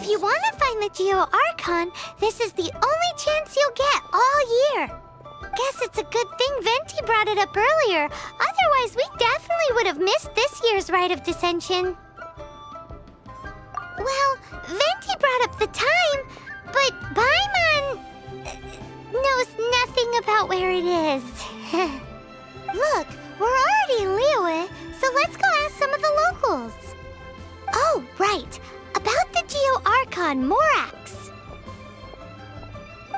If you want to find the Geo Archon, this is the only chance you'll get all year. Guess it's a good thing Venti brought it up earlier. Otherwise, we definitely would have missed this year's Rite of Dissension. Well, Venti brought up the time, but Paimon knows nothing about where it is. Look, we're already in Liyue, so let's go ask some of the locals. Oh, right. About the Geo Archon Morax.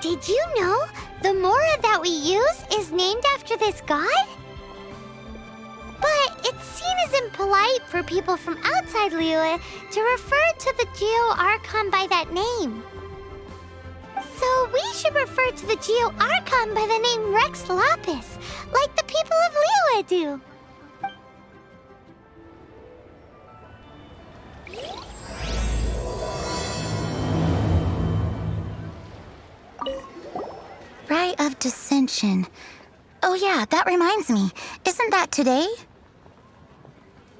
Did you know the Mora that we use is named after this god? But it's seen as impolite for people from outside Liyue to refer to the Geo Archon by that name. So we should refer to the Geo Archon by the name Rex Lapis, like the people of Liyue do. Rite of Dissension. Oh yeah, that reminds me. Isn't that today?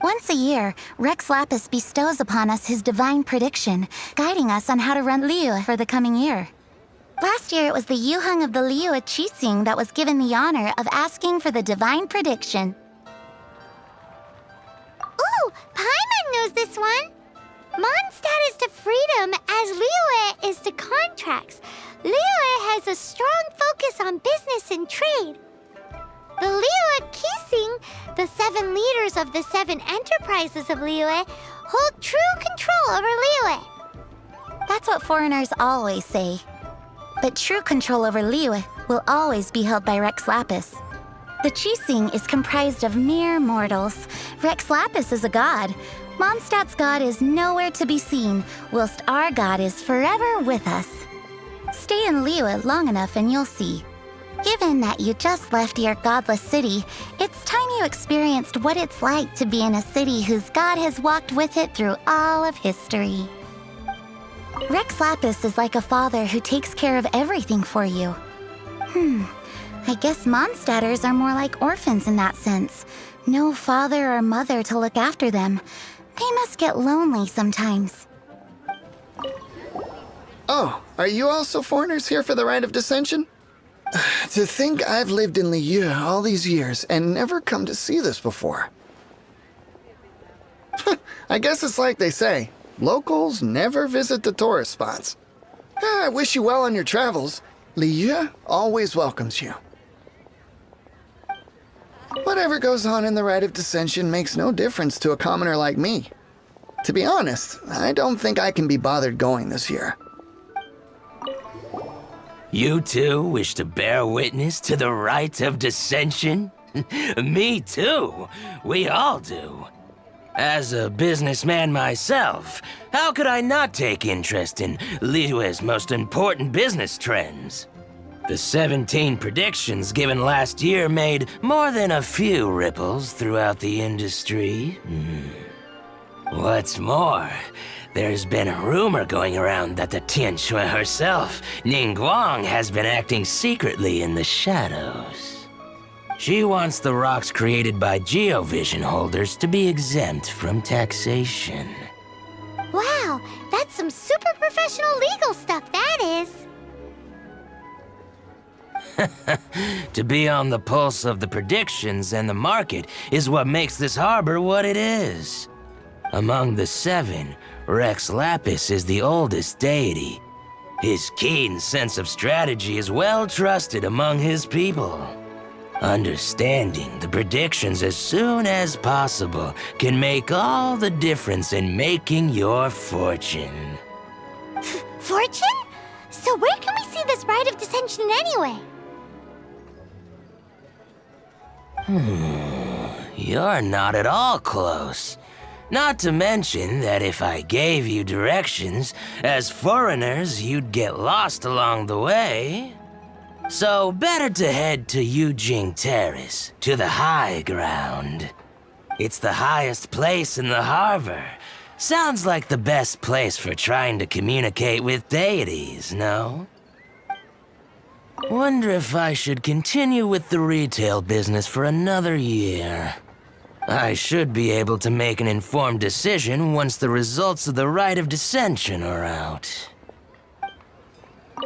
Once a year, Rex Lapis bestows upon us his divine prediction, guiding us on how to run Liyue for the coming year. Last year, it was the Yuheng of the Liyue Qixing that was given the honor of asking for the divine prediction. Ooh, Paimon knows this one! Mondstadt is to freedom as Liyue is to contracts. Liyue has a strong focus on business and trade. The Liyue Qixing, the 7 leaders of the 7 enterprises of Liyue, hold true control over Liyue. That's what foreigners always say. But true control over Liyue will always be held by Rex Lapis. The Qixing is comprised of mere mortals. Rex Lapis is a god. Mondstadt's god is nowhere to be seen, whilst our god is forever with us. Stay in Liyue long enough and you'll see. Given that you just left your godless city, it's time you experienced what it's like to be in a city whose god has walked with it through all of history. Rex Lapis is like a father who takes care of everything for you. I guess Mondstadters are more like orphans in that sense. No father or mother to look after them. They must get lonely sometimes. Oh, are you also foreigners here for the Rite of Dissension? To think I've lived in Liyue all these years and never come to see this before. I guess it's like they say, locals never visit the tourist spots. I wish you well on your travels. Liyue always welcomes you. Whatever goes on in the Rite of Dissension makes no difference to a commoner like me. To be honest, I don't think I can be bothered going this year. You too wish to bear witness to the Rite of Dissension? Me too. We all do. As a businessman myself, how could I not take interest in Liyue's most important business trends? The 17 predictions given last year made more than a few ripples throughout the industry. What's more, there's been a rumor going around that the Tianshui herself, Ningguang, has been acting secretly in the shadows. She wants the rocks created by Geovision holders to be exempt from taxation. Wow, that's some super professional legal stuff, that is. To be on the pulse of the predictions and the market is what makes this harbor what it is. Among the 7, Rex Lapis is the oldest deity. His keen sense of strategy is well trusted among his people. Understanding the predictions as soon as possible can make all the difference in making your fortune. Fortune? So where can we see this Rite of Dissension anyway? You're not at all close. Not to mention that if I gave you directions, as foreigners, you'd get lost along the way. So better to head to Yujing Terrace, to the high ground. It's the highest place in the harbor. Sounds like the best place for trying to communicate with deities, no? Wonder if I should continue with the retail business for another year. I should be able to make an informed decision once the results of the Rite of Dissension are out.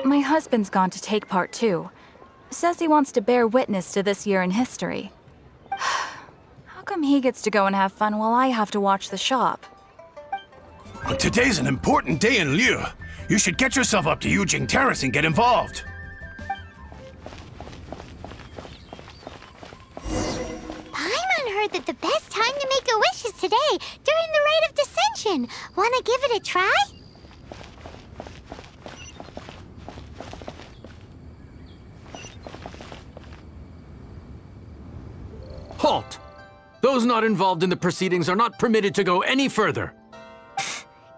My husband's gone to take part too. Says he wants to bear witness to this year in history. How come he gets to go and have fun while I have to watch the shop? Today's an important day in Liu. You should get yourself up to Yujing Terrace and get involved. Paimon heard that the best time to make a wish is today, during the Rite of Dissension. Wanna give it a try? Halt! Those not involved in the proceedings are not permitted to go any further.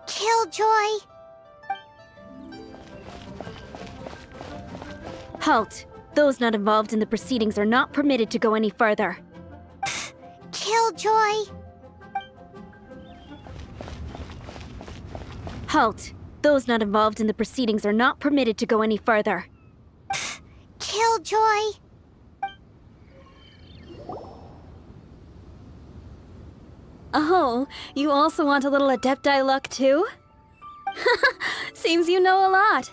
Killjoy. Halt! Those not involved in the proceedings are not permitted to go any further. Killjoy. Halt! Those not involved in the proceedings are not permitted to go any further. Killjoy. Oh, you also want a little Adepti luck too? Seems you know a lot.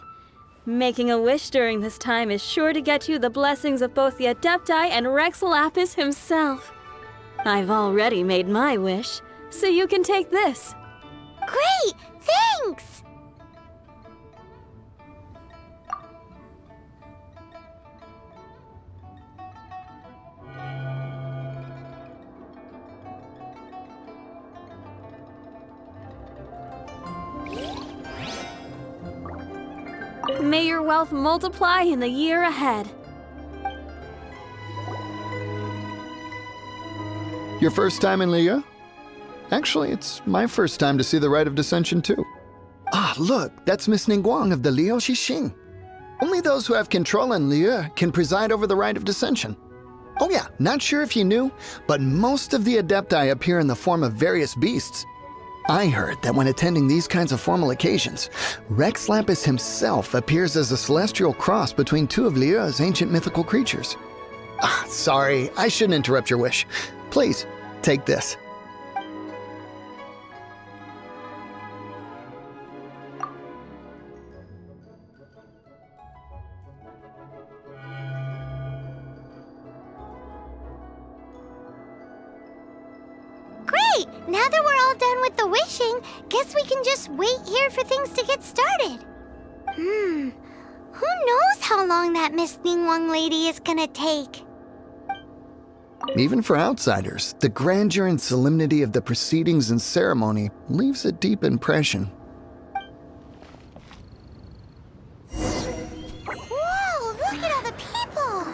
Making a wish during this time is sure to get you the blessings of both the Adepti and Rex Lapis himself. I've already made my wish, so you can take this. Great! Thanks! May your wealth multiply in the year ahead. Your first time in Liu? Actually, it's my first time to see the Rite of Dissension too. Ah, look, that's Miss Ningguang of the Liu Xixing. Only those who have control in Liu can preside over the Rite of Dissension. Oh yeah, not sure if you knew, but most of the Adepti appear in the form of various beasts. I heard that when attending these kinds of formal occasions, Rex Lapis himself appears as a celestial cross between two of Liu's ancient mythical creatures. Ah, sorry, I shouldn't interrupt your wish. Please, take this. Great! Now that we're all done with the wishing, guess we can just wait here for things to get started. Who knows how long that Miss Ningguang lady is gonna take? Even for outsiders, the grandeur and solemnity of the proceedings and ceremony leaves a deep impression. Whoa, look at all the people!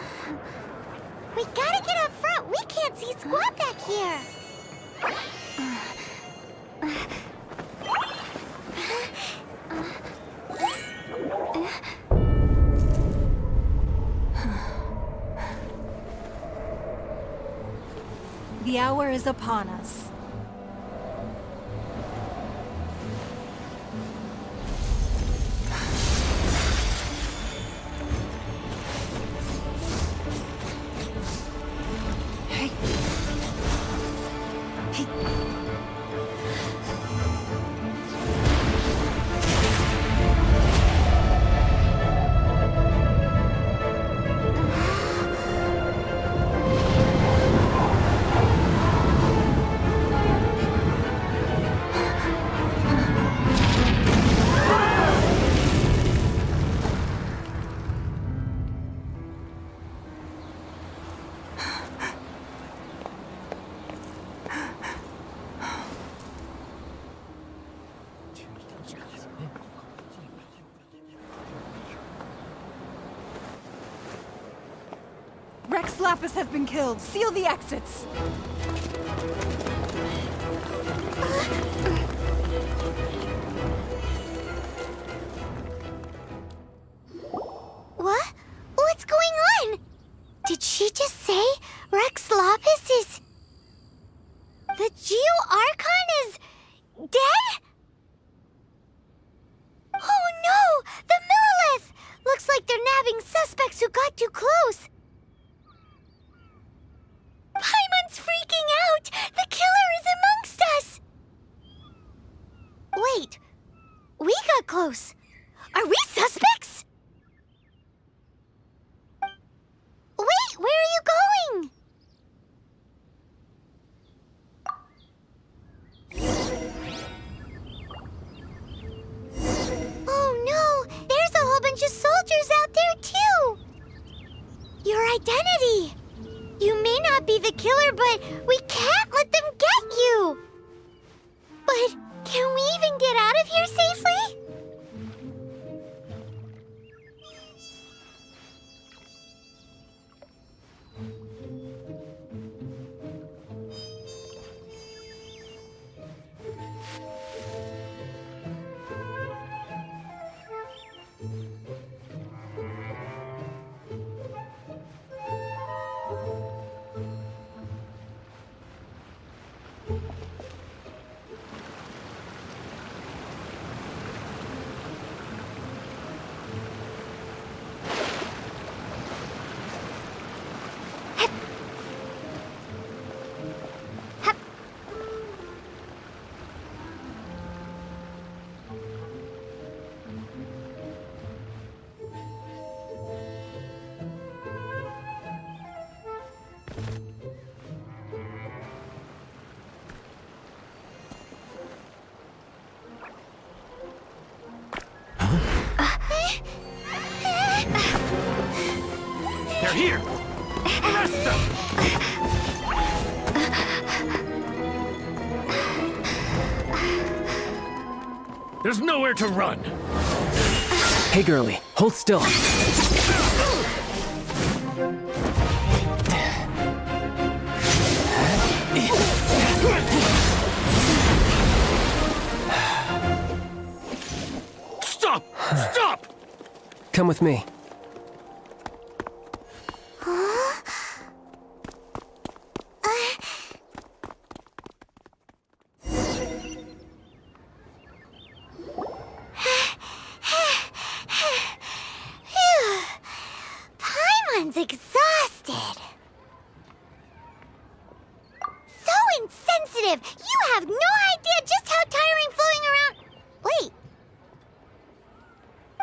We gotta get up front. We can't see squat back here. The hour is upon us. Rex Lapis has been killed. Seal the exits. What? What's going on? Did she just say Rex Lapis is... The Geo-Archon is... dead? Oh no! The Monolith! Looks like they're nabbing suspects who got too close. Paimon's freaking out! The that close. Are we suspects? Wait, where are you going? Oh no, there's a whole bunch of soldiers out there too. Your identity. You may not be the killer, but we can't let them get you. But can we even get out of here safely? They're here! Arrest them! There's nowhere to run! Hey, girlie, hold still. Stop! Stop! Come with me. Paimon's exhausted. So insensitive! You have no idea just how tiring floating around... Wait.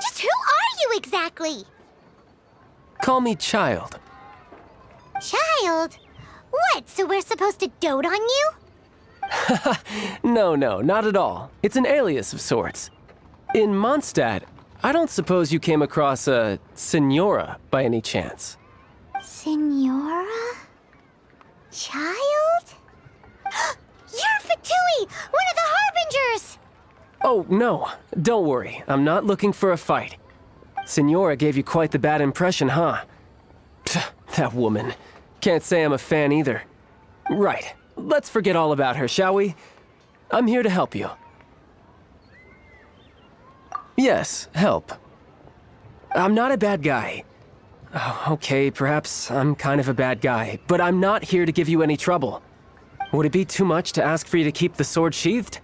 Just who are you exactly? Call me Child. Child? What, so we're supposed to dote on you? No, not at all. It's an alias of sorts. In Mondstadt, I don't suppose you came across a Senora by any chance. Senora? Child? You're Fatui, one of the Harbingers! Oh, no. Don't worry. I'm not looking for a fight. Senora gave you quite the bad impression, huh? That woman. Can't say I'm a fan either. Right. Let's forget all about her, shall we? I'm here to help you. Yes, help. I'm not a bad guy. Oh, okay, perhaps I'm kind of a bad guy, but I'm not here to give you any trouble. Would it be too much to ask for you to keep the sword sheathed?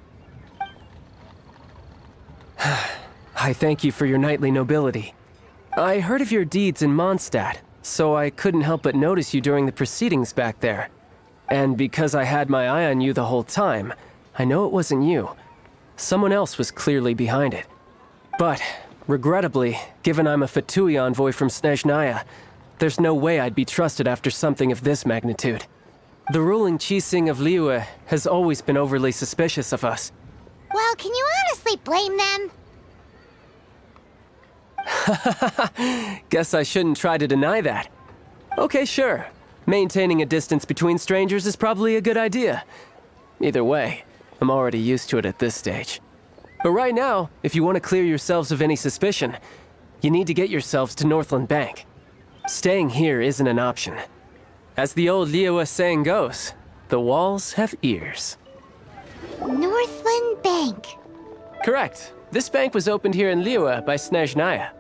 I thank you for your knightly nobility. I heard of your deeds in Mondstadt, so I couldn't help but notice you during the proceedings back there. And because I had my eye on you the whole time, I know it wasn't you. Someone else was clearly behind it. But, regrettably, given I'm a Fatui envoy from Snezhnaya, there's no way I'd be trusted after something of this magnitude. The ruling Qixing of Liyue has always been overly suspicious of us. Well, can you honestly blame them? Guess I shouldn't try to deny that. Okay, sure. Maintaining a distance between strangers is probably a good idea. Either way, I'm already used to it at this stage. But right now, if you want to clear yourselves of any suspicion, you need to get yourselves to Northland Bank. Staying here isn't an option. As the old Liyue saying goes, the walls have ears. Northland Bank. Correct. This bank was opened here in Liyue by Snezhnaya.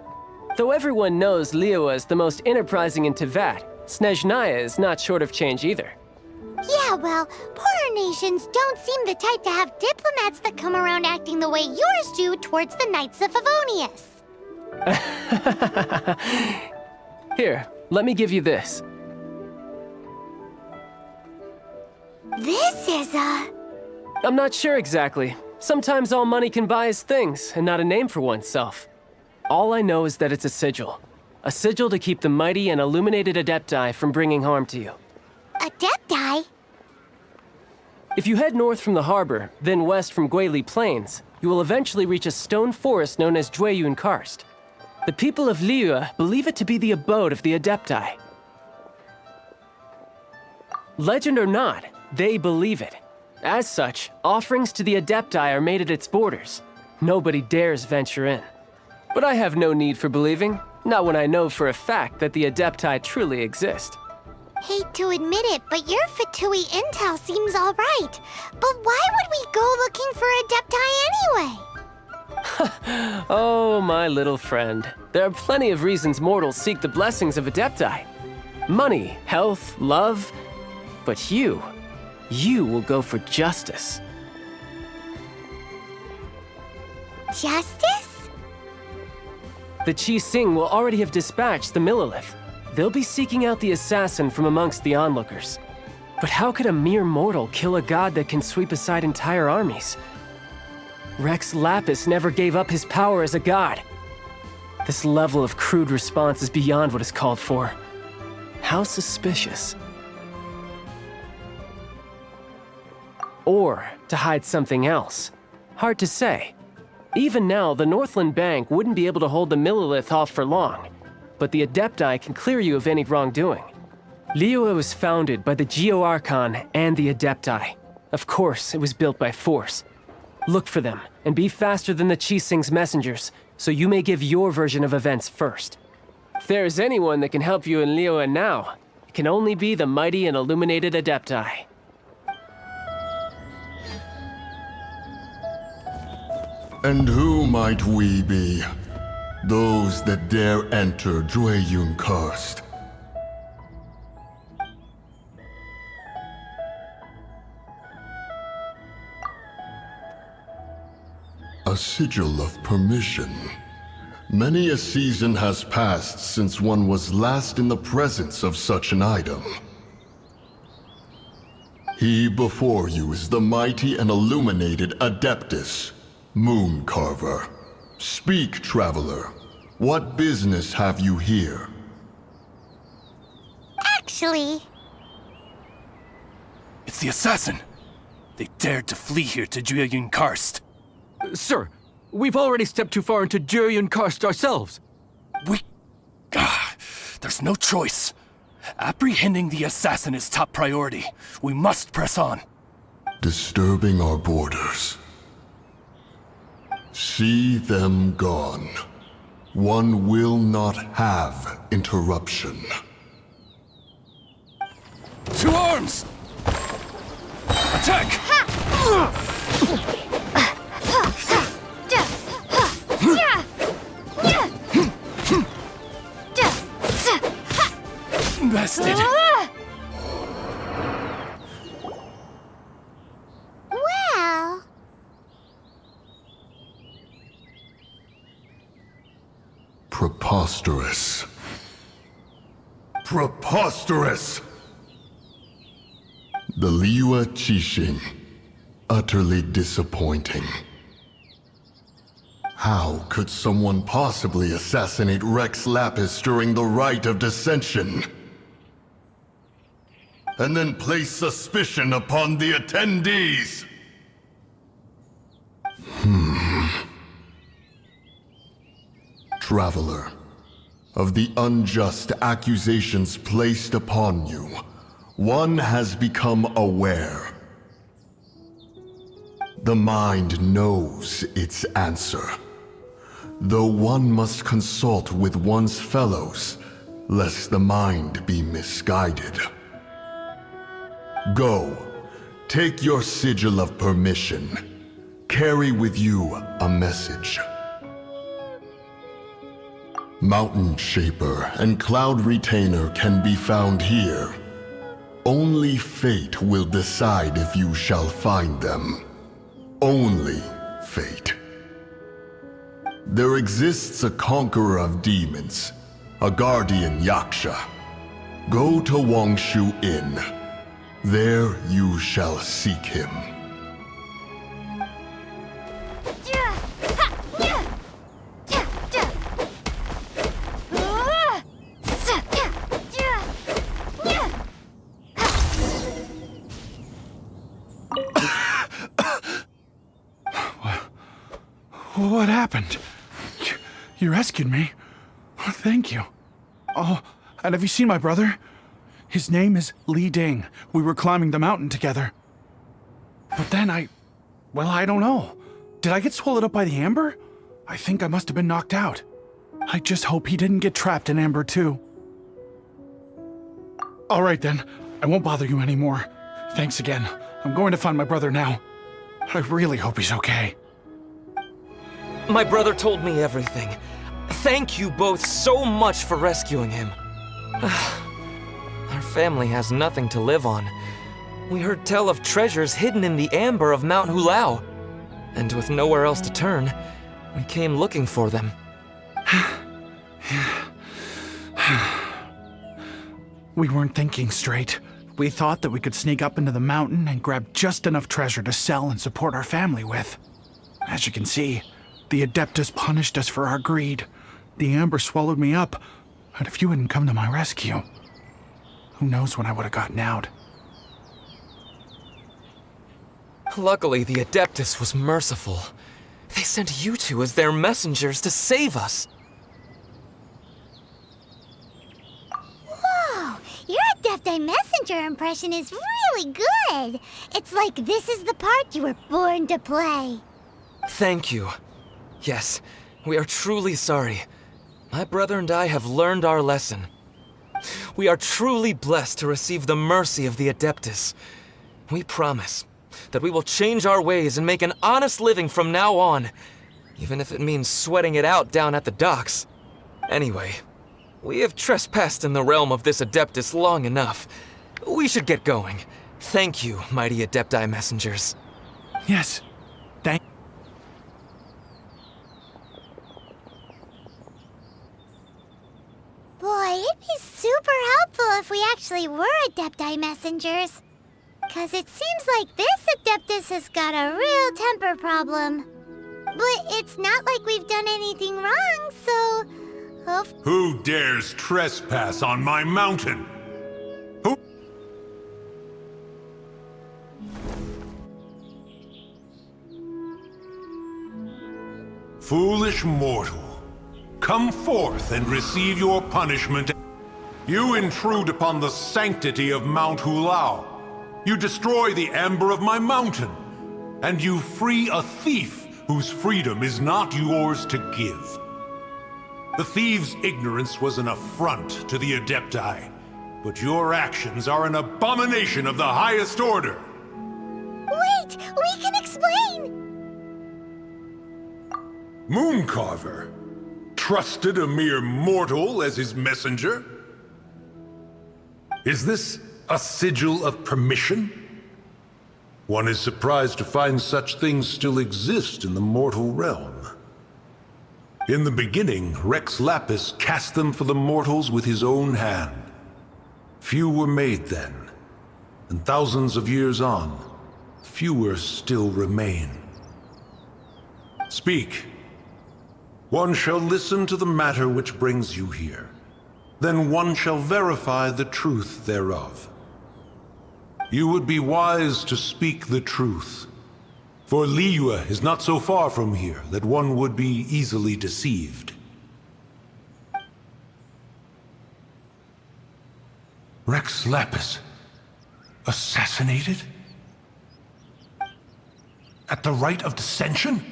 Though everyone knows Liyue is the most enterprising in Teyvat, Snezhnaya is not short of change either. Yeah, well, poorer nations don't seem the type to have diplomats that come around acting the way yours do towards the Knights of Favonius. Here, let me give you this. This is a... I'm not sure exactly. Sometimes all money can buy is things, and not a name for oneself. All I know is that it's a sigil. A sigil to keep the mighty and illuminated Adepti from bringing harm to you. Adepti? If you head north from the harbor, then west from Guili Plains, you will eventually reach a stone forest known as Jueyun Karst. The people of Liyue believe it to be the abode of the Adepti. Legend or not, they believe it. As such, offerings to the Adepti are made at its borders. Nobody dares venture in. But I have no need for believing, not when I know for a fact that the Adepti truly exist. Hate to admit it, but your Fatui intel seems alright. But why would we go looking for Adepti anyway? Oh, my little friend. There are plenty of reasons mortals seek the blessings of Adepti. Money, health, love. But you will go for justice. Justice? The Qi Xing will already have dispatched the Monolith. They'll be seeking out the assassin from amongst the onlookers. But how could a mere mortal kill a god that can sweep aside entire armies? Rex Lapis never gave up his power as a god. This level of crude response is beyond what is called for. How suspicious. Or to hide something else. Hard to say. Even now, the Northland Bank wouldn't be able to hold the Monolith off for long, but the Adepti can clear you of any wrongdoing. Liyue was founded by the Geo Archon and the Adepti. Of course, it was built by force. Look for them, and be faster than the Qi Xing's messengers, so you may give your version of events first. If there is anyone that can help you in Liyue now, it can only be the mighty and illuminated Adepti. And who might we be? Those that dare enter Jueyun Karst. A sigil of permission. Many a season has passed since one was last in the presence of such an item. He before you is the mighty and illuminated Adeptus, Moon Carver. Speak, Traveler. What business have you here? Actually... It's the assassin! They dared to flee here to Jueyun Karst. Sir, we've already stepped too far into Jueyun Karst ourselves. There's no choice. Apprehending the assassin is top priority. We must press on. Disturbing our borders. See them gone. One will not have interruption. To arms! Attack! Bested! Well... Preposterous. Preposterous! The Liyue Qixing. Utterly disappointing. How could someone possibly assassinate Rex Lapis during the Rite of Dissension? And then place suspicion upon the attendees? Traveler, of the unjust accusations placed upon you, one has become aware. The mind knows its answer, though one must consult with one's fellows, lest the mind be misguided. Go, take your sigil of permission. Carry with you a message. Mountain Shaper and Cloud Retainer can be found here. Only fate will decide if you shall find them. Only fate. There exists a conqueror of demons, a guardian Yaksha. Go to Wangshu Inn. There you shall seek him. What happened? You rescued me. Thank you. Oh, and have you seen my brother? His name is Li Ding. We were climbing the mountain together. But then I don't know. Did I get swallowed up by the amber? I think I must have been knocked out. I just hope he didn't get trapped in amber too. All right then, I won't bother you anymore. Thanks again. I'm going to find my brother now. I really hope he's okay. My brother told me everything. Thank you both so much for rescuing him. Our family has nothing to live on. We heard tell of treasures hidden in the amber of Mount Hulao. And with nowhere else to turn, we came looking for them. We weren't thinking straight. We thought that we could sneak up into the mountain and grab just enough treasure to sell and support our family with. As you can see, the Adeptus punished us for our greed. The amber swallowed me up, and if you hadn't come to my rescue, who knows when I would have gotten out. Luckily, the Adeptus was merciful. They sent you two as their messengers to save us. Whoa! Your Adepti Messenger impression is really good! It's like this is the part you were born to play. Thank you. Yes, we are truly sorry. My brother and I have learned our lesson. We are truly blessed to receive the mercy of the Adeptus. We promise that we will change our ways and make an honest living from now on, even if it means sweating it out down at the docks. Anyway, we have trespassed in the realm of this Adeptus long enough. We should get going. Thank you, mighty Adepti messengers. Yes, thank. Boy, it'd be super helpful if we actually were Adepti messengers. 'Cause it seems like this Adeptus has got a real temper problem. But it's not like we've done anything wrong, so... Who dares trespass on my mountain? Who... Foolish mortal, come forth and receive your punishment. You intrude upon the sanctity of Mount Hulao. You destroy the amber of my mountain, and you free a thief whose freedom is not yours to give. The thief's ignorance was an affront to the Adepti, but your actions are an abomination of the highest order. Wait! We can explain! Mooncarver trusted a mere mortal as his messenger? Is this a sigil of permission? One is surprised to find such things still exist in the mortal realm. In the beginning, Rex Lapis cast them for the mortals with his own hand. Few were made then, and thousands of years on, fewer still remain. Speak. One shall listen to the matter which brings you here. Then one shall verify the truth thereof. You would be wise to speak the truth, for Liyue is not so far from here that one would be easily deceived. Rex Lapis, assassinated? At the rite of dissension?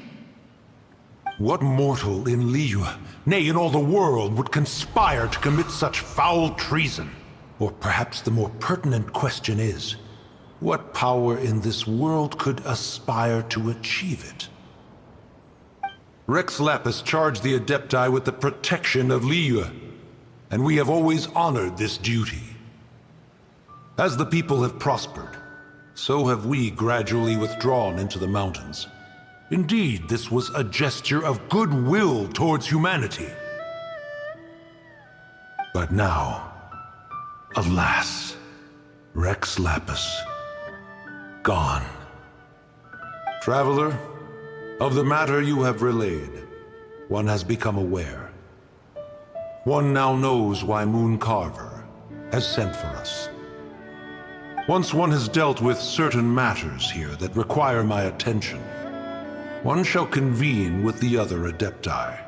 What mortal in Liyue, nay, in all the world, would conspire to commit such foul treason? Or perhaps the more pertinent question is, what power in this world could aspire to achieve it? Rex Lapis charged the Adepti with the protection of Liyue, and we have always honored this duty. As the people have prospered, so have we gradually withdrawn into the mountains. Indeed, this was a gesture of goodwill towards humanity. But now, alas, Rex Lapis, gone. Traveler, of the matter you have relayed, one has become aware. One now knows why Mooncarver has sent for us. Once one has dealt with certain matters here that require my attention, one shall convene with the other Adepti.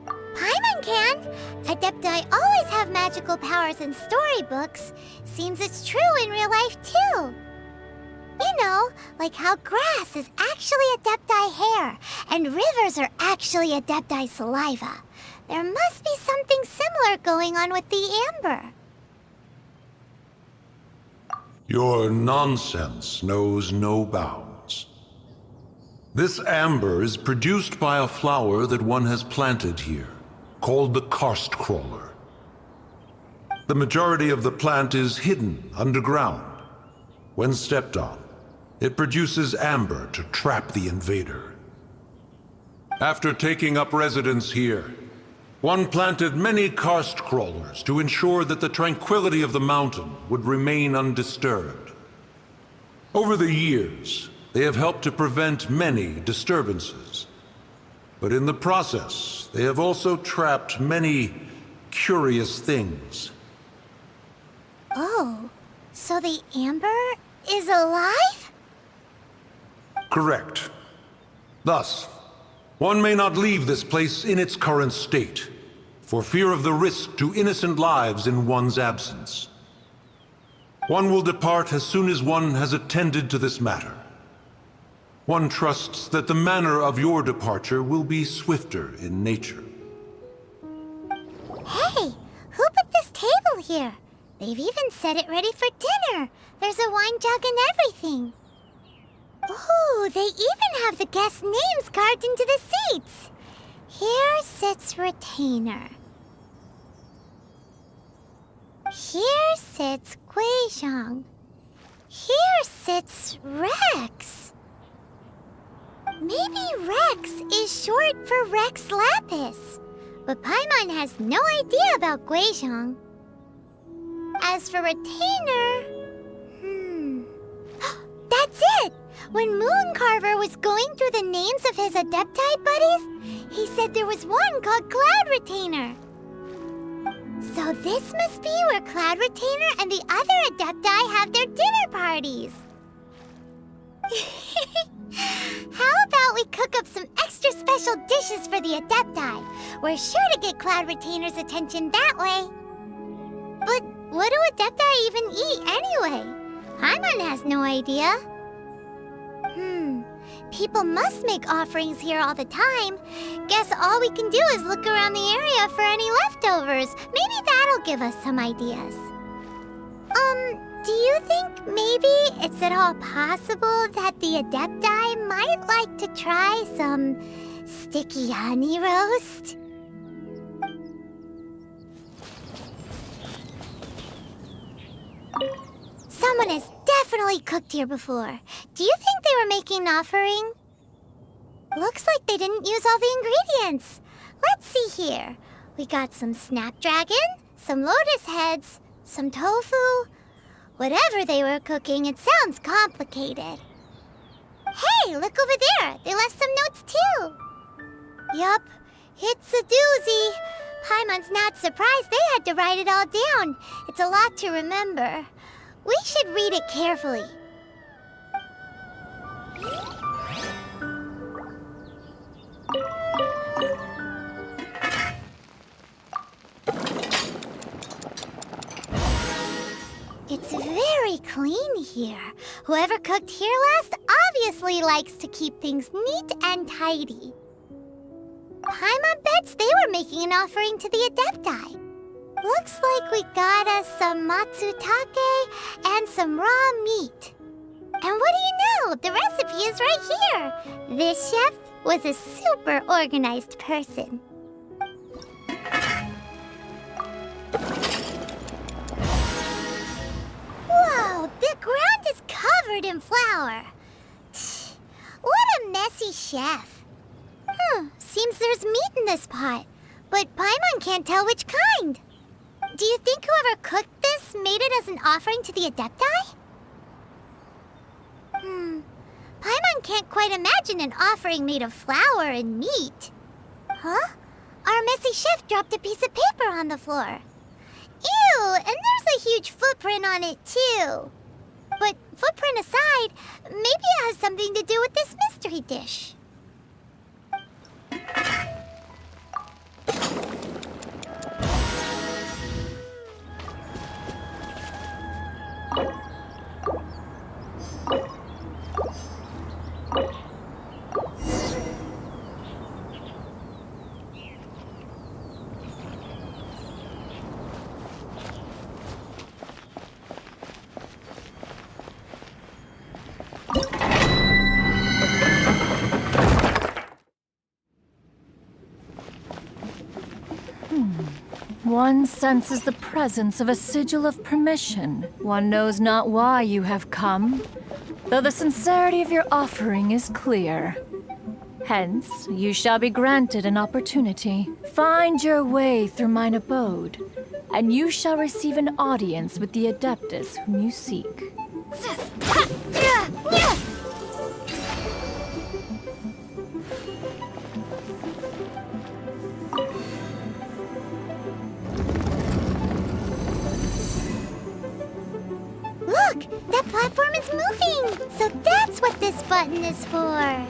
Paimon can! Adepti always have magical powers in storybooks. Seems it's true in real life, too. You know, like how grass is actually Adepti hair, and rivers are actually Adepti saliva. There must be something similar going on with the amber. Your nonsense knows no bounds. This amber is produced by a flower that one has planted here, called the karst crawler. The majority of the plant is hidden underground. When stepped on, it produces amber to trap the invader. After taking up residence here, one planted many karst crawlers to ensure that the tranquility of the mountain would remain undisturbed. Over the years, they have helped to prevent many disturbances. But in the process, they have also trapped many curious things. Oh, so the amber is alive? Correct. Thus, one may not leave this place in its current state, for fear of the risk to innocent lives in one's absence. One will depart as soon as one has attended to this matter. One trusts that the manner of your departure will be swifter in nature. Hey, who put this table here? They've even set it ready for dinner. There's a wine jug and everything. Ooh, they even have the guests' names carved into the seats. Here sits Retainer. Here sits Guizhong. Here sits Rex. Maybe Rex is short for Rex Lapis. But Paimon has no idea about Guizhong. As for Retainer... That's it! When Mooncarver was going through the names of his Adepti buddies, he said there was one called Cloud Retainer. So this must be where Cloud Retainer and the other Adepti have their dinner parties. How about we cook up some extra special dishes for the Adepti? We're sure to get Cloud Retainer's attention that way. But what do Adepti even eat anyway? Paimon has no idea. People must make offerings here all the time. Guess all we can do is look around the area for any leftovers. Maybe that'll give us some ideas. Do you think maybe it's at all possible that the Adepti might like to try some sticky honey roast? Someone has definitely cooked here before. Do you think they were making an offering? Looks like they didn't use all the ingredients. Let's see here. We got some snapdragon, some lotus heads, some tofu. Whatever they were cooking, it sounds complicated. Hey, look over there. They left some notes too. Yup, it's a doozy. Paimon's not surprised they had to write it all down. It's a lot to remember. We should read it carefully. It's very clean here. Whoever cooked here last obviously likes to keep things neat and tidy. Paimon bets they were making an offering to the Adepti. Looks like we got us some matsutake and some raw meat. And what do you know? The recipe is right here. This chef was a super organized person. Whoa, the ground is covered in flour. What a messy chef. Seems there's meat in this pot, but Paimon can't tell which kind. Do you think whoever cooked this made it as an offering to the Adepti? Paimon can't quite imagine an offering made of flour and meat. Huh? Our messy chef dropped a piece of paper on the floor. Ew, and there's a huge footprint on it too. But footprint aside, maybe it has something to do with this mystery dish. One senses the presence of a sigil of permission. One knows not why you have come, though the sincerity of your offering is clear. Hence, you shall be granted an opportunity. Find your way through mine abode, and you shall receive an audience with the Adeptus whom you seek. Look! That platform is moving! So that's what this button is for!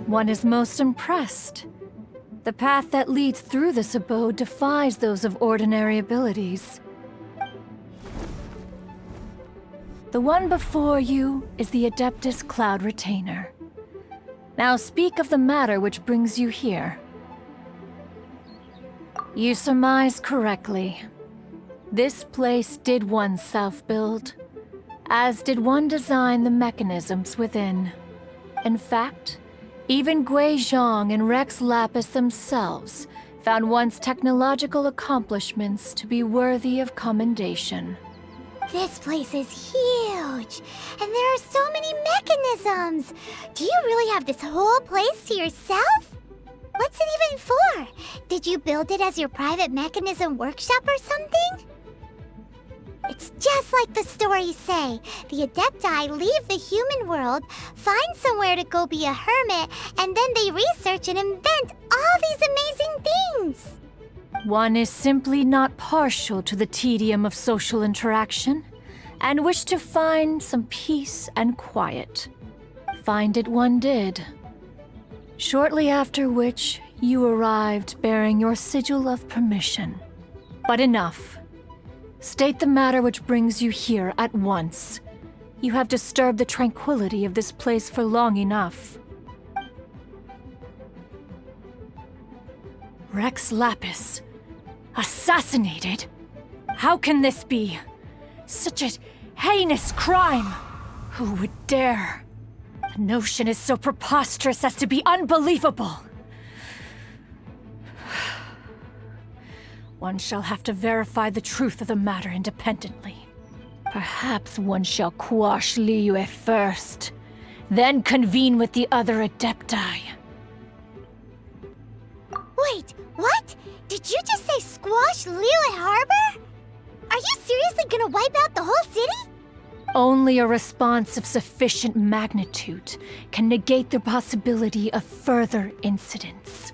One is most impressed. The path that leads through this abode defies those of ordinary abilities. The one before you is the Adeptus Cloud Retainer. Now speak of the matter which brings you here. You surmise correctly. This place did once self-build, as did one design the mechanisms within. In fact, even Gui Zhang and Rex Lapis themselves found one's technological accomplishments to be worthy of commendation. This place is huge, and there are so many mechanisms. Do you really have this whole place to yourself? What's it even for? Did you build it as your private mechanism workshop or something? It's just like the stories say. The Adepti leave the human world, find somewhere to go be a hermit, and then they research and invent all these amazing things. One is simply not partial to the tedium of social interaction, and wished to find some peace and quiet. Find it one did. Shortly after which, you arrived bearing your sigil of permission. But enough. State the matter which brings you here at once. You have disturbed the tranquility of this place for long enough. Rex Lapis. Assassinated? How can this be? Such a heinous crime! Who would dare? The notion is so preposterous as to be unbelievable. One shall have to verify the truth of the matter independently. Perhaps one shall quash Liyue first, then convene with the other Adepti. Wait, what? Did you just say squash Liyue Harbor? Are you seriously gonna wipe out the whole city? Only a response of sufficient magnitude can negate the possibility of further incidents.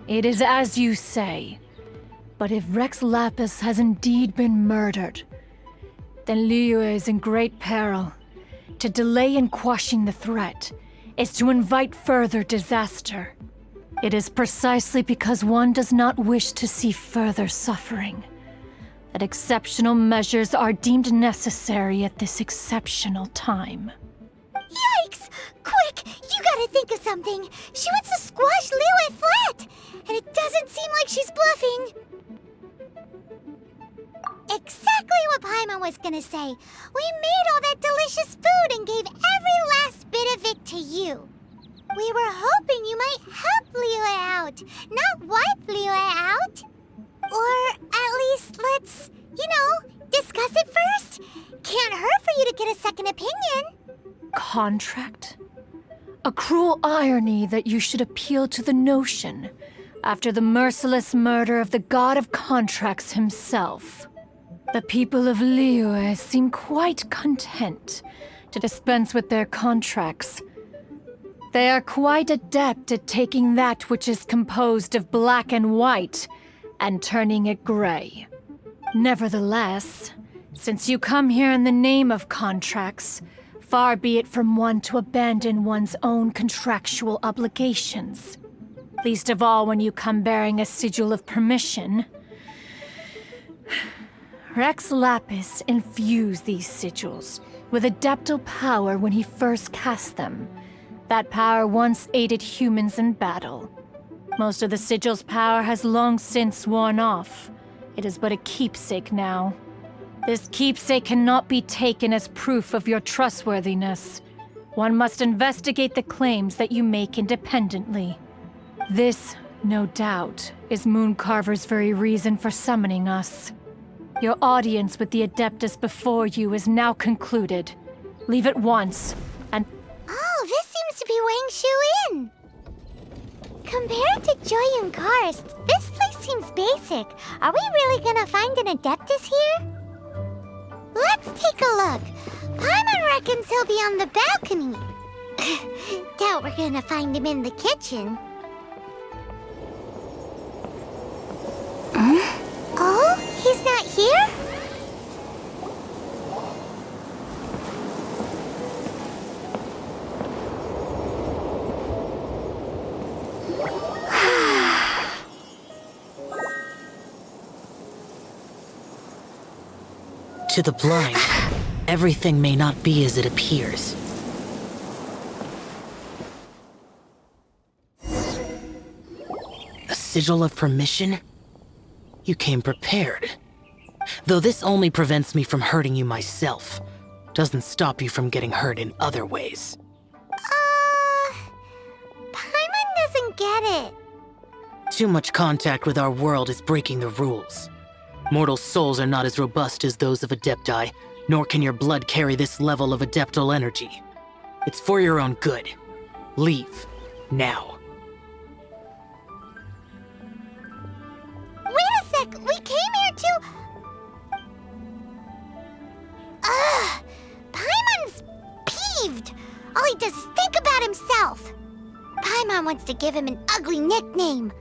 It is as you say, but if Rex Lapis has indeed been murdered, then Liyue is in great peril. To delay in quashing the threat is to invite further disaster. It is precisely because one does not wish to see further suffering that exceptional measures are deemed necessary at this exceptional time. Yikes! Quick, you gotta think of something. She wants to squash Liyue flat, and it doesn't seem like she's bluffing. Exactly what Paimon was gonna say. We made all that delicious food and gave every last bit of it to you. We were hoping you might help Liyue out, not wipe Liyue out. Or at least let's, discuss it first. Can't hurt for you to get a second opinion. Contract? A cruel irony that you should appeal to the notion after the merciless murder of the god of contracts himself. The people of Liyue seem quite content to dispense with their contracts. They are quite adept at taking that which is composed of black and white and turning it gray. Nevertheless, since you come here in the name of contracts, far be it from one to abandon one's own contractual obligations. Least of all when you come bearing a sigil of permission. Rex Lapis infused these sigils with adeptal power when he first cast them. That power once aided humans in battle. Most of the sigil's power has long since worn off. It is but a keepsake now. This keepsake cannot be taken as proof of your trustworthiness. One must investigate the claims that you make independently. This, no doubt, is Mooncarver's very reason for summoning us. Your audience with the Adeptus before you is now concluded. Leave at once, and... Oh, this seems to be Wang Shu in. Compared to Joyun Karst, this place seems basic. Are we really gonna find an Adeptus here? Let's take a look. Paimon reckons he'll be on the balcony. Doubt we're gonna find him in the kitchen. Oh, he's not here? To the blind, everything may not be as it appears. A sigil of permission? You came prepared. Though this only prevents me from hurting you myself. Doesn't stop you from getting hurt in other ways. Paimon doesn't get it. Too much contact with our world is breaking the rules. Mortal souls are not as robust as those of Adepti, nor can your blood carry this level of adeptal energy. It's for your own good. Leave. Now. Wait a sec! We came here to... Ugh! Paimon's peeved! All he does is think about himself! Paimon wants to give him an ugly nickname.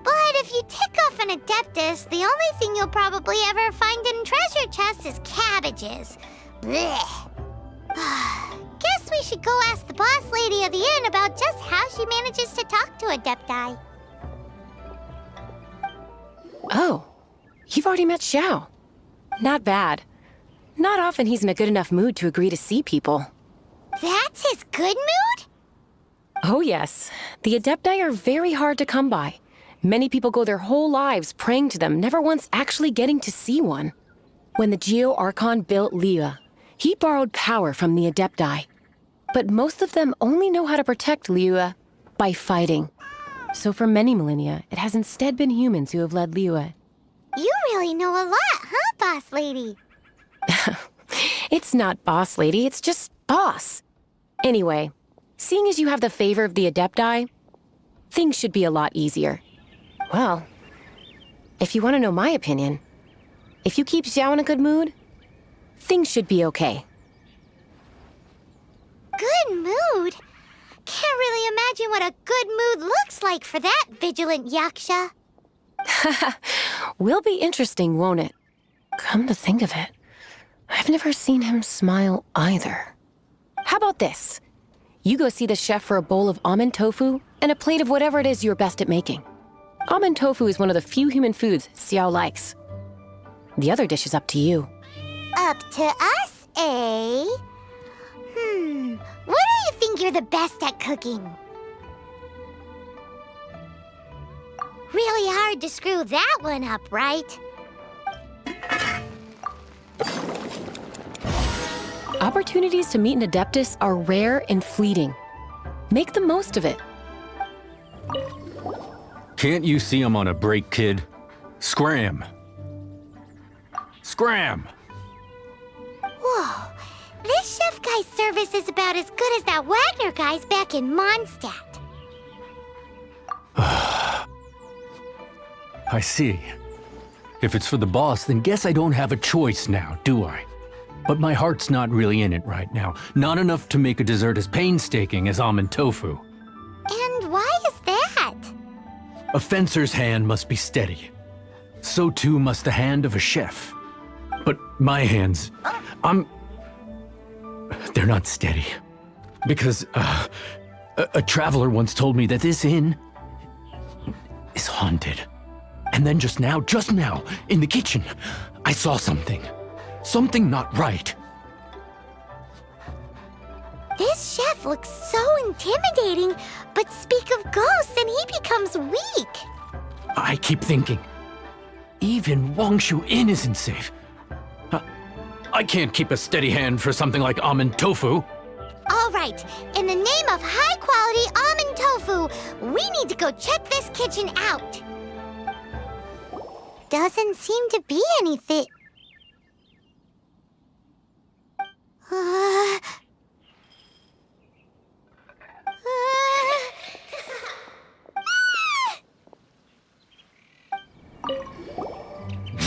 But if you tick off an Adeptus, the only thing you'll probably ever find in treasure chests is cabbages. Blech. Guess we should go ask the boss lady of the inn about just how she manages to talk to Adepti. Oh, you've already met Xiao. Not bad. Not often he's in a good enough mood to agree to see people. That's his good mood? Oh yes, the Adepti are very hard to come by. Many people go their whole lives praying to them, never once actually getting to see one. When the Geo Archon built Liyue, he borrowed power from the Adepti. But most of them only know how to protect Liyue by fighting. So for many millennia, it has instead been humans who have led Liyue. You really know a lot, huh, boss lady? It's not boss lady, it's just boss. Anyway, seeing as you have the favor of the Adepti, things should be a lot easier. Well, if you want to know my opinion, if you keep Xiao in a good mood, things should be okay. Good mood? Can't really imagine what a good mood looks like for that vigilant yaksha. Will be interesting, won't it? Come to think of it, I've never seen him smile either. How about this? You go see the chef for a bowl of almond tofu and a plate of whatever it is you're best at making. Almond tofu is one of the few human foods Xiao likes. The other dish is up to you. Up to us, eh? What do you think you're the best at cooking? Really hard to screw that one up, right? Opportunities to meet an Adeptus are rare and fleeting. Make the most of it. Can't you see I'm on a break, kid? Scram! Scram! Whoa, this chef guy's service is about as good as that Wagner guy's back in Mondstadt. I see. If it's for the boss, then guess I don't have a choice now, do I? But my heart's not really in it right now. Not enough to make a dessert as painstaking as almond tofu. And why is that? A fencer's hand must be steady. So too must the hand of a chef. But my hands, they're not steady. Because a traveler once told me that this inn is haunted. And then just now, in the kitchen, I saw something. Something not right. This chef looks so intimidating, but speak of ghosts and he becomes weak. I keep thinking, even Wangshu Inn isn't safe. I can't keep a steady hand for something like almond tofu. All right, in the name of high-quality almond tofu, we need to go check this kitchen out. Doesn't seem to be anything.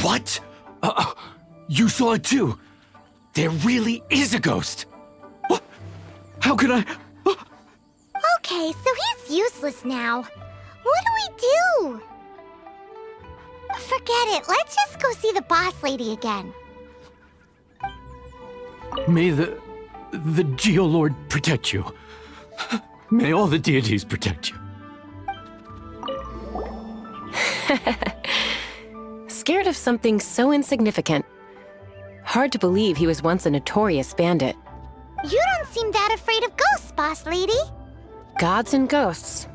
What? You saw it too? There really is a ghost. What? How could I? Okay, so he's useless now. What do we do? Forget it. Let's just go see the boss lady again. May the Geolord protect you. May all the deities protect you. Scared of something so insignificant. Hard to believe he was once a notorious bandit. You don't seem that afraid of ghosts, boss lady. Gods and ghosts.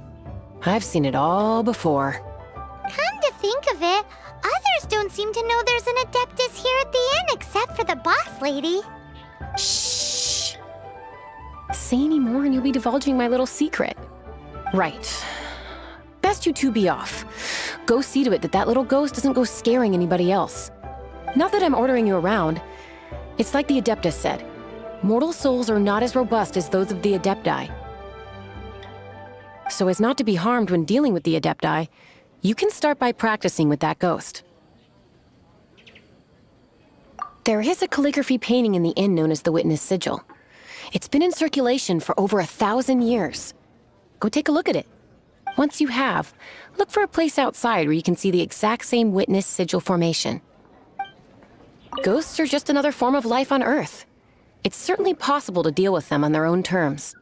I've seen it all before. Come to think of it, other others don't seem to know there's an Adeptus here at the inn except for the boss lady. Shh. Say any more and you'll be divulging my little secret. Right. Best you two be off. Go see to it that that little ghost doesn't go scaring anybody else. Not that I'm ordering you around. It's like the Adeptus said. Mortal souls are not as robust as those of the Adepti. So as not to be harmed when dealing with the Adepti, you can start by practicing with that ghost. There is a calligraphy painting in the inn known as the Witness Sigil. It's been in circulation for over 1,000 years. Go take a look at it. Once you have, look for a place outside where you can see the exact same Witness Sigil formation. Ghosts are just another form of life on Earth. It's certainly possible to deal with them on their own terms.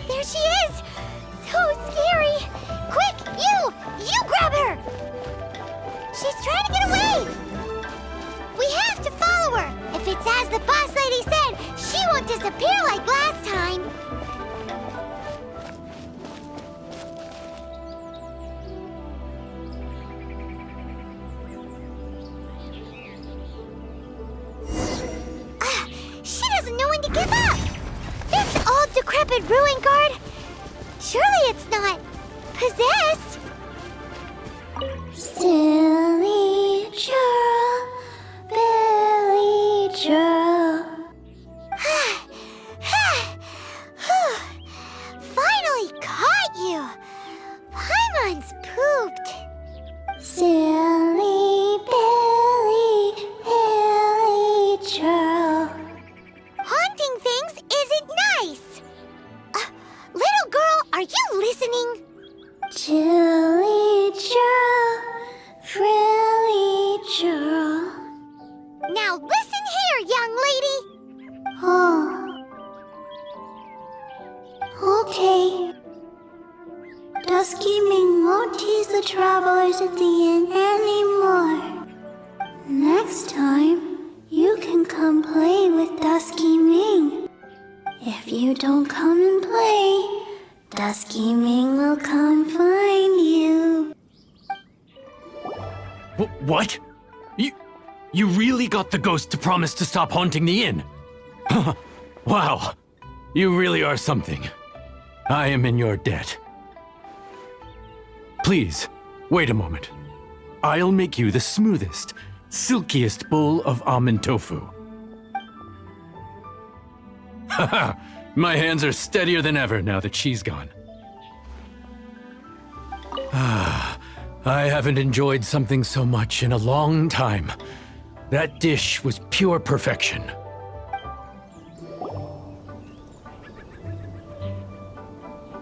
There she is! So scary! Quick, you grab her! She's trying to get away! We have to follow her! If it's as the boss lady said, she won't disappear like last time! She doesn't know when to give up! This old decrepit ruin guard? Surely it's not possessed? Silly churl, Billy churl. Finally caught you! Paimon's pooped. Silly Billy, Billy churl. Haunting things isn't nice. Little girl, are you listening? Chilly churl, frilly churl. Now listen here, young lady. Oh. Okay. Dusky Ming won't tease the travelers at the inn anymore. Next time, you can come play with Dusky Ming. If you don't come and play, Dusky Ming will come find you. What? You really got the ghost to promise to stop haunting the inn? Wow. You really are something. I am in your debt. Please, wait a moment. I'll make you the smoothest, silkiest bowl of almond tofu. Haha, my hands are steadier than ever now that she's gone. I haven't enjoyed something so much in a long time. That dish was pure perfection.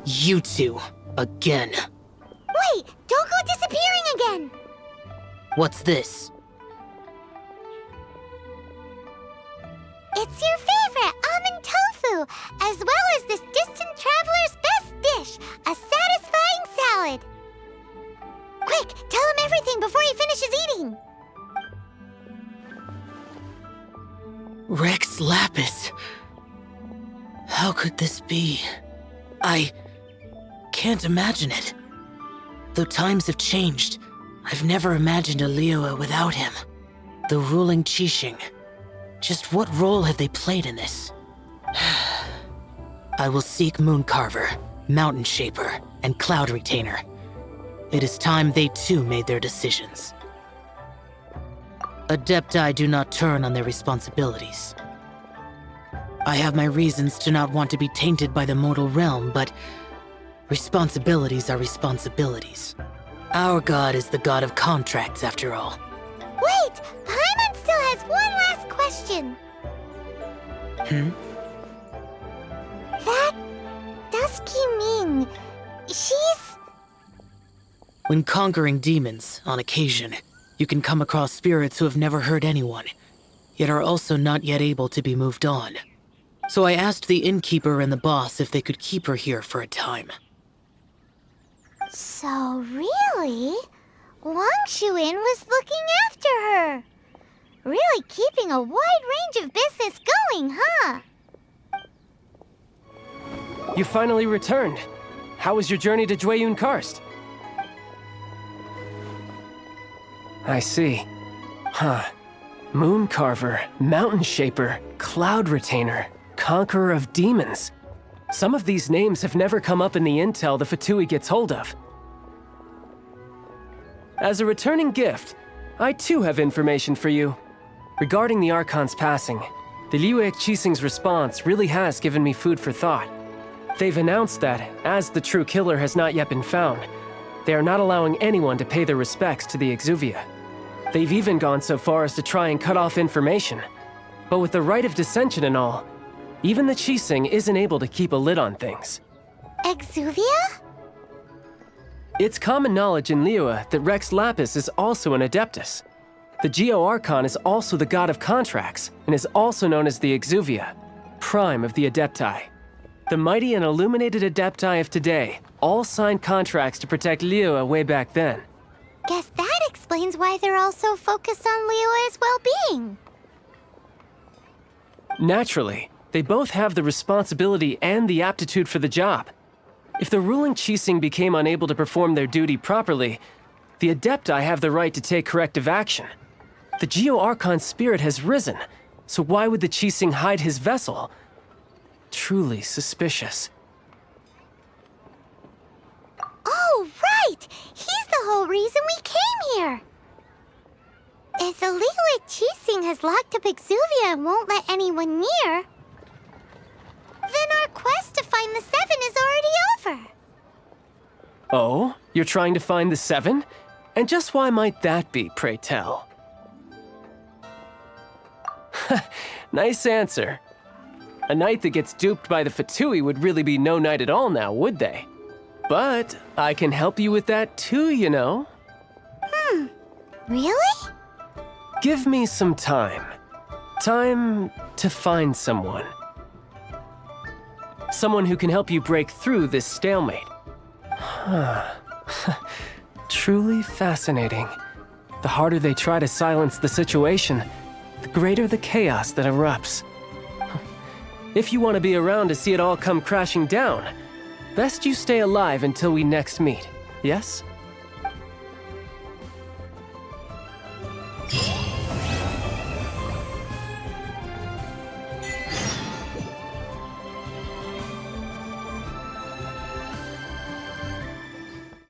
You two, again. Wait, don't go disappearing again! What's this? It's your favorite almond tofu, as well as this distant traveler's best dish, a satisfying salad. Quick, tell him everything before he finishes eating. Rex Lapis. How could this be? I can't imagine it. Though times have changed, I've never imagined a Liyue without him. The ruling Qixing. Just what role have they played in this? I will seek Mooncarver, Mountain Shaper, and Cloud Retainer. It is time they too made their decisions. Adepti do not turn on their responsibilities. I have my reasons to not want to be tainted by the mortal realm, but responsibilities are responsibilities. Our god is the god of contracts, after all. Wait! Paimon still has one last question. That Dusky Ming, she's... When conquering demons, on occasion, you can come across spirits who have never hurt anyone, yet are also not yet able to be moved on. So I asked the innkeeper and the boss if they could keep her here for a time. So really? Wangshuin was looking after her. Really keeping a wide range of business going, huh? You finally returned. How was your journey to Jueyun Karst? I see. Huh. Moon Carver, Mountain Shaper, Cloud Retainer, Conqueror of Demons. Some of these names have never come up in the intel the Fatui gets hold of. As a returning gift, I too have information for you. Regarding the Archon's passing, the Liyue Qixing's response really has given me food for thought. They've announced that, as the true killer has not yet been found, they are not allowing anyone to pay their respects to the Exuvia. They've even gone so far as to try and cut off information. But with the right of dissension and all, even the Qixing isn't able to keep a lid on things. Exuvia? It's common knowledge in Liyue that Rex Lapis is also an Adeptus. The Geo-Archon is also the god of contracts, and is also known as the Exuvia, prime of the Adepti. The mighty and illuminated Adepti of today all signed contracts to protect Liyue way back then. Guess that explains why they're all so focused on Liyue's well-being. Naturally, they both have the responsibility and the aptitude for the job. If the ruling Qixing became unable to perform their duty properly, the Adepti have the right to take corrective action. The Geo-Archon's spirit has risen, so why would the Qixing hide his vessel? Truly suspicious. Oh, right! He's the whole reason we came here! If the Liyue Qixing has locked up Exuvia and won't let anyone near, then our quest to find the Seven is already over. Oh? You're trying to find the Seven? And just why might that be, pray tell? Nice answer. A knight that gets duped by the Fatui would really be no knight at all now, would they? But I can help you with that too, you know. Really? Give me some time. Time to find someone. Someone who can help you break through this stalemate. Truly fascinating. The harder they try to silence the situation, the greater the chaos that erupts. If you want to be around to see it all come crashing down, best you stay alive until we next meet, yes?